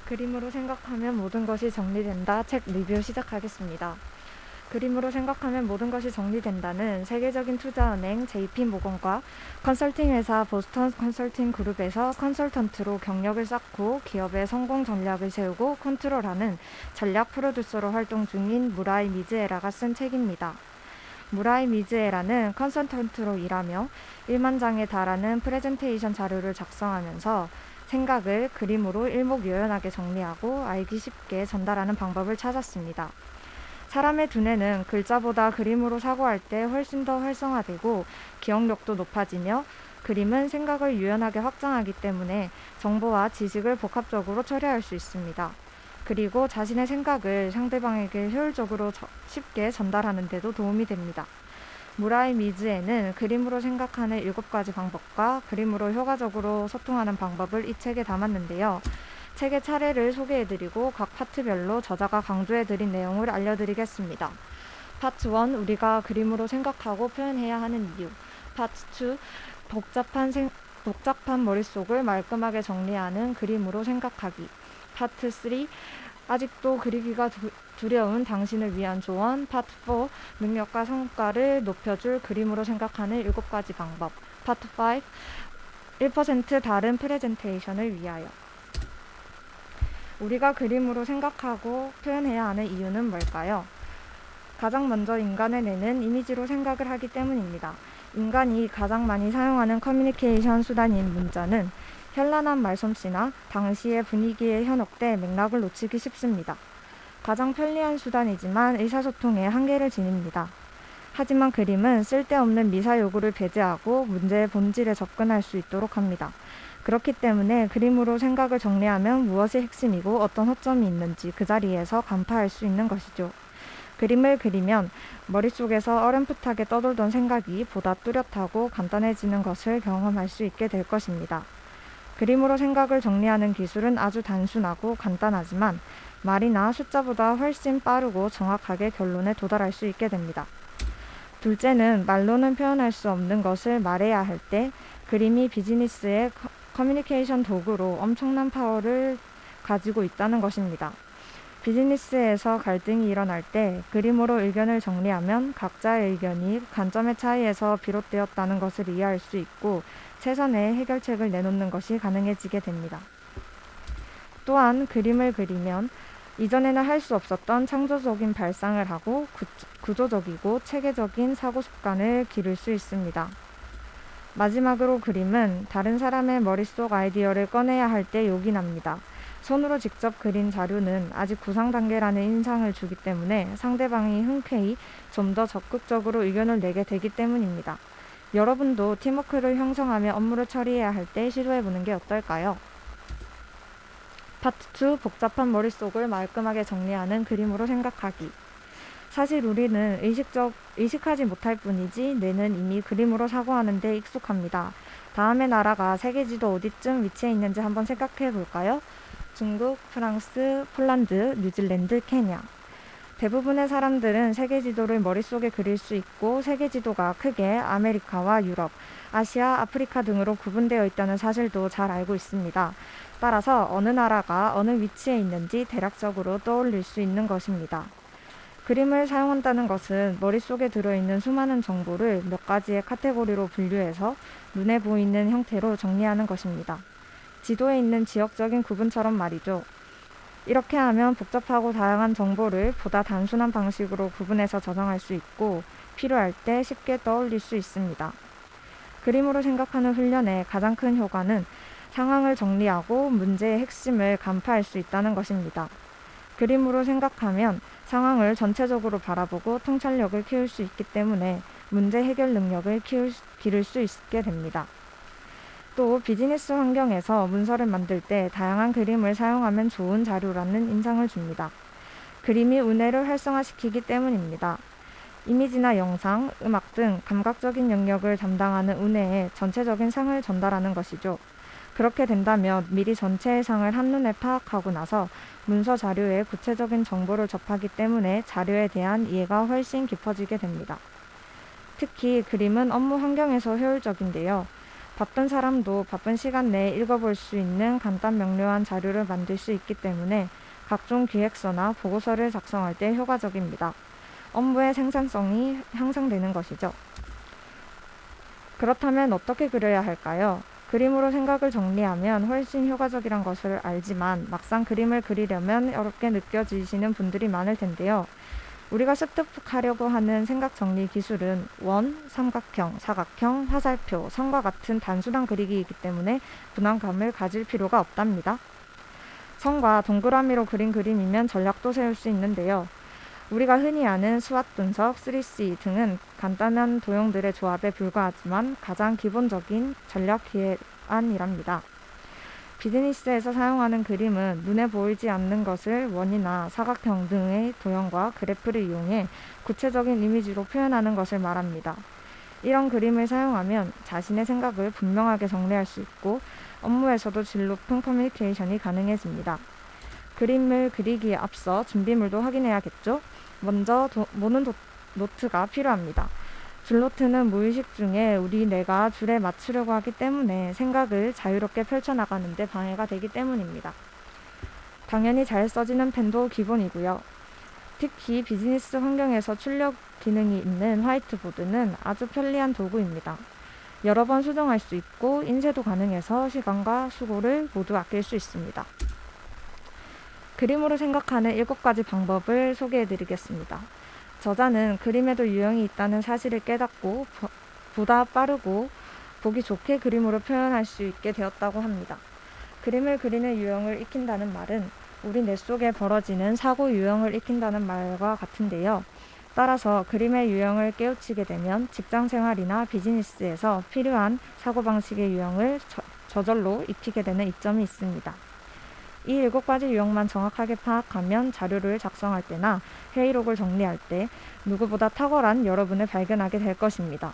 그림으로 생각하면 모든 것이 정리된다. 책 리뷰 시작하겠습니다. 그림으로 생각하면 모든 것이 정리된다는 세계적인 투자은행 JP모건과 컨설팅 회사 보스턴 컨설팅 그룹에서 컨설턴트로 경력을 쌓고 기업의 성공 전략을 세우고 컨트롤하는 전략 프로듀서로 활동 중인 무라이 미즈에라가 쓴 책입니다. 무라이 미즈에라는 컨설턴트로 일하며 1만 장에 달하는 프레젠테이션 자료를 작성하면서 생각을 그림으로 일목요연하게 정리하고 알기 쉽게 전달하는 방법을 찾았습니다. 사람의 두뇌는 글자보다 그림으로 사고할 때 훨씬 더 활성화되고 기억력도 높아지며 그림은 생각을 유연하게 확장하기 때문에 정보와 지식을 복합적으로 처리할 수 있습니다. 그리고 자신의 생각을 상대방에게 효율적으로 쉽게 전달하는 데도 도움이 됩니다. 무라이 미즈에는 그림으로 생각하는 7가지 방법과 그림으로 효과적으로 소통하는 방법을 이 책에 담았는데요. 책의 차례를 소개해드리고 각 파트별로 저자가 강조해드린 내용을 알려드리겠습니다. 파트 1. 우리가 그림으로 생각하고 표현해야 하는 이유. 파트 2. 복잡한 머릿속을 말끔하게 정리하는 그림으로 생각하기. 파트 3. 아직도 그리기가 두려운 당신을 위한 조언. 파트 4. 능력과 성과를 높여줄 그림으로 생각하는 7가지 방법. 파트 5. 1% 다른 프레젠테이션을 위하여. 우리가 그림으로 생각하고 표현해야 하는 이유는 뭘까요? 가장 먼저 인간의 뇌는 이미지로 생각을 하기 때문입니다. 인간이 가장 많이 사용하는 커뮤니케이션 수단인 문자는 현란한 말솜씨나 당시의 분위기에 현혹돼 맥락을 놓치기 쉽습니다. 가장 편리한 수단이지만 의사소통에 한계를 지닙니다. 하지만 그림은 쓸데없는 미사 요구를 배제하고 문제의 본질에 접근할 수 있도록 합니다. 그렇기 때문에 그림으로 생각을 정리하면 무엇이 핵심이고 어떤 허점이 있는지 그 자리에서 간파할 수 있는 것이죠. 그림을 그리면 머릿속에서 어렴풋하게 떠돌던 생각이 보다 뚜렷하고 간단해지는 것을 경험할 수 있게 될 것입니다. 그림으로 생각을 정리하는 기술은 아주 단순하고 간단하지만 말이나 숫자보다 훨씬 빠르고 정확하게 결론에 도달할 수 있게 됩니다. 둘째는 말로는 표현할 수 없는 것을 말해야 할 때 그림이 비즈니스의 커뮤니케이션 도구로 엄청난 파워를 가지고 있다는 것입니다. 비즈니스에서 갈등이 일어날 때 그림으로 의견을 정리하면 각자의 의견이 관점의 차이에서 비롯되었다는 것을 이해할 수 있고 최선의 해결책을 내놓는 것이 가능해지게 됩니다. 또한 그림을 그리면 이전에는 할 수 없었던 창조적인 발상을 하고 구조적이고 체계적인 사고 습관을 기를 수 있습니다. 마지막으로 그림은 다른 사람의 머릿속 아이디어를 꺼내야 할 때 요긴합니다. 손으로 직접 그린 자료는 아직 구상 단계라는 인상을 주기 때문에 상대방이 흔쾌히 좀 더 적극적으로 의견을 내게 되기 때문입니다. 여러분도 팀워크를 형성하며 업무를 처리해야 할 때 시도해보는 게 어떨까요? 파트 2. 복잡한 머릿속을 말끔하게 정리하는 그림으로 생각하기. 사실 우리는 의식하지 못할 뿐이지 뇌는 이미 그림으로 사고하는 데 익숙합니다. 다음의 나라가 세계지도 어디쯤 위치해 있는지 한번 생각해 볼까요? 중국, 프랑스, 폴란드, 뉴질랜드, 케냐. 대부분의 사람들은 세계지도를 머릿속에 그릴 수 있고 세계지도가 크게 아메리카와 유럽, 아시아, 아프리카 등으로 구분되어 있다는 사실도 잘 알고 있습니다. 따라서 어느 나라가 어느 위치에 있는지 대략적으로 떠올릴 수 있는 것입니다. 그림을 사용한다는 것은 머릿속에 들어있는 수많은 정보를 몇 가지의 카테고리로 분류해서 눈에 보이는 형태로 정리하는 것입니다. 지도에 있는 지역적인 구분처럼 말이죠. 이렇게 하면 복잡하고 다양한 정보를 보다 단순한 방식으로 구분해서 저장할 수 있고 필요할 때 쉽게 떠올릴 수 있습니다. 그림으로 생각하는 훈련의 가장 큰 효과는 상황을 정리하고 문제의 핵심을 간파할 수 있다는 것입니다. 그림으로 생각하면 상황을 전체적으로 바라보고 통찰력을 키울 수 있기 때문에 문제 해결 능력을 기를 수 있게 됩니다. 또 비즈니스 환경에서 문서를 만들 때 다양한 그림을 사용하면 좋은 자료라는 인상을 줍니다. 그림이 우뇌를 활성화시키기 때문입니다. 이미지나 영상, 음악 등 감각적인 영역을 담당하는 우뇌에 전체적인 상을 전달하는 것이죠. 그렇게 된다면 미리 전체의 상을 한눈에 파악하고 나서 문서 자료에 구체적인 정보를 접하기 때문에 자료에 대한 이해가 훨씬 깊어지게 됩니다. 특히 그림은 업무 환경에서 효율적인데요. 바쁜 사람도 바쁜 시간 내에 읽어볼 수 있는 간단 명료한 자료를 만들 수 있기 때문에 각종 기획서나 보고서를 작성할 때 효과적입니다. 업무의 생산성이 향상되는 것이죠. 그렇다면 어떻게 그려야 할까요? 그림으로 생각을 정리하면 훨씬 효과적이란 것을 알지만 막상 그림을 그리려면 어렵게 느껴지시는 분들이 많을 텐데요. 우리가 습득하려고 하는 생각 정리 기술은 원, 삼각형, 사각형, 화살표, 선과 같은 단순한 그리기이기 때문에 부담감을 가질 필요가 없답니다. 선과 동그라미로 그린 그림이면 전략도 세울 수 있는데요. 우리가 흔히 아는 스왓 분석, 3C 등은 간단한 도형들의 조합에 불과하지만 가장 기본적인 전략 기획안이랍니다. 비즈니스에서 사용하는 그림은 눈에 보이지 않는 것을 원이나 사각형 등의 도형과 그래프를 이용해 구체적인 이미지로 표현하는 것을 말합니다. 이런 그림을 사용하면 자신의 생각을 분명하게 정리할 수 있고 업무에서도 질 높은 커뮤니케이션이 가능해집니다. 그림을 그리기에 앞서 준비물도 확인해야겠죠? 먼저 모는 노트가 필요합니다. 줄노트는 무의식 중에 우리 뇌가 줄에 맞추려고 하기 때문에 생각을 자유롭게 펼쳐나가는 데 방해가 되기 때문입니다. 당연히 잘 써지는 펜도 기본이고요. 특히 비즈니스 환경에서 출력 기능이 있는 화이트보드는 아주 편리한 도구입니다. 여러 번 수정할 수 있고 인쇄도 가능해서 시간과 수고를 모두 아낄 수 있습니다. 그림으로 생각하는 7가지 방법을 소개해드리겠습니다. 저자는 그림에도 유형이 있다는 사실을 깨닫고 보다 빠르고 보기 좋게 그림으로 표현할 수 있게 되었다고 합니다. 그림을 그리는 유형을 익힌다는 말은 우리 뇌 속에 벌어지는 사고 유형을 익힌다는 말과 같은데요. 따라서 그림의 유형을 깨우치게 되면 직장 생활이나 비즈니스에서 필요한 사고방식의 유형을 저절로 익히게 되는 이점이 있습니다. 이 7가지 유형만 정확하게 파악하면 자료를 작성할 때나 회의록을 정리할 때 누구보다 탁월한 여러분을 발견하게 될 것입니다.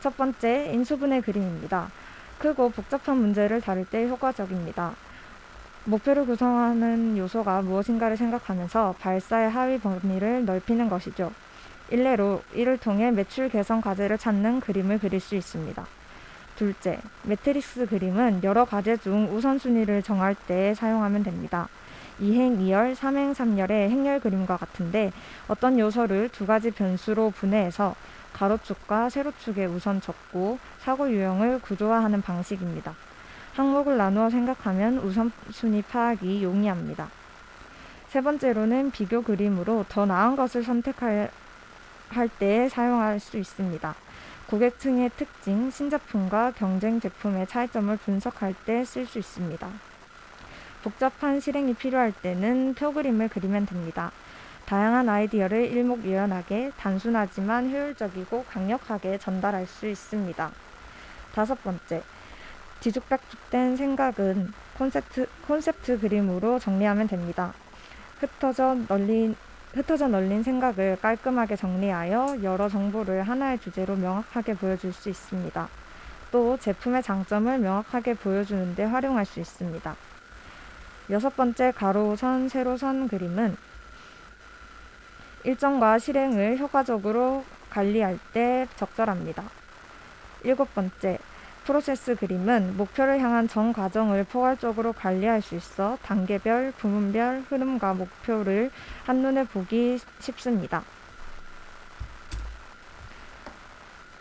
첫 번째, 인수분해 그림입니다. 크고 복잡한 문제를 다룰 때 효과적입니다. 목표를 구성하는 요소가 무엇인가를 생각하면서 발사의 하위 범위를 넓히는 것이죠. 일례로 이를 통해 매출 개선 과제를 찾는 그림을 그릴 수 있습니다. 둘째, 매트릭스 그림은 여러 과제 중 우선순위를 정할 때 사용하면 됩니다. 2행 2열, 3행 3열의 행렬 그림과 같은데 어떤 요소를 2가지 변수로 분해해서 가로축과 세로축에 우선 적고 사고 유형을 구조화하는 방식입니다. 항목을 나누어 생각하면 우선순위 파악이 용이합니다. 세 번째로는 비교 그림으로 더 나은 것을 선택할 때 사용할 수 있습니다. 고객층의 특징, 신제품과 경쟁 제품의 차이점을 분석할 때 쓸 수 있습니다. 복잡한 실행이 필요할 때는 표 그림을 그리면 됩니다. 다양한 아이디어를 일목요연하게 단순하지만 효율적이고 강력하게 전달할 수 있습니다. 다섯 번째, 뒤죽박죽된 생각은 콘셉트 그림으로 정리하면 됩니다. 흩어져 널린 생각을 깔끔하게 정리하여 여러 정보를 하나의 주제로 명확하게 보여줄 수 있습니다. 또 제품의 장점을 명확하게 보여주는 데 활용할 수 있습니다. 여섯 번째, 가로선, 세로선 그림은 일정과 실행을 효과적으로 관리할 때 적절합니다. 일곱 번째, 프로세스 그림은 목표를 향한 전 과정을 포괄적으로 관리할 수 있어 단계별, 부문별 흐름과 목표를 한눈에 보기 쉽습니다.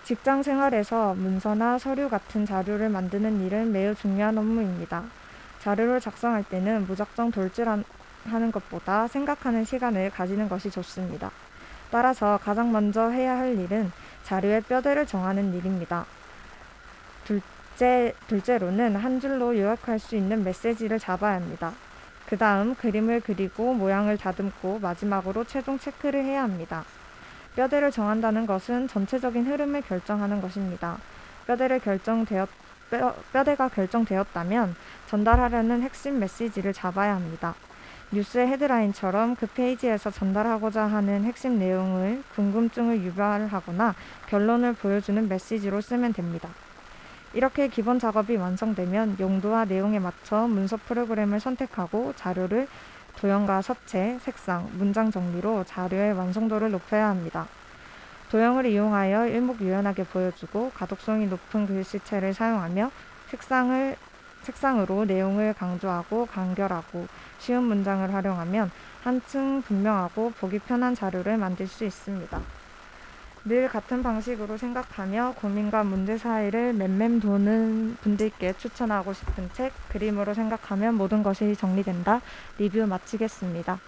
직장 생활에서 문서나 서류 같은 자료를 만드는 일은 매우 중요한 업무입니다. 자료를 작성할 때는 무작정 돌출하는 것보다 생각하는 시간을 가지는 것이 좋습니다. 따라서 가장 먼저 해야 할 일은 자료의 뼈대를 정하는 일입니다. 둘째로는 한 줄로 요약할 수 있는 메시지를 잡아야 합니다. 그 다음 그림을 그리고 모양을 다듬고 마지막으로 최종 체크를 해야 합니다. 뼈대를 정한다는 것은 전체적인 흐름을 결정하는 것입니다. 뼈대가 결정되었다면 전달하려는 핵심 메시지를 잡아야 합니다. 뉴스의 헤드라인처럼 그 페이지에서 전달하고자 하는 핵심 내용을 궁금증을 유발하거나 결론을 보여주는 메시지로 쓰면 됩니다. 이렇게 기본 작업이 완성되면 용도와 내용에 맞춰 문서 프로그램을 선택하고 자료를 도형과 서체, 색상, 문장 정리로 자료의 완성도를 높여야 합니다. 도형을 이용하여 일목요연하게 보여주고 가독성이 높은 글씨체를 사용하며 색상으로 내용을 강조하고 간결하고 쉬운 문장을 활용하면 한층 분명하고 보기 편한 자료를 만들 수 있습니다. 늘 같은 방식으로 생각하며 고민과 문제 사이를 맴맴 도는 분들께 추천하고 싶은 책, 그림으로 생각하면 모든 것이 정리된다. 리뷰 마치겠습니다.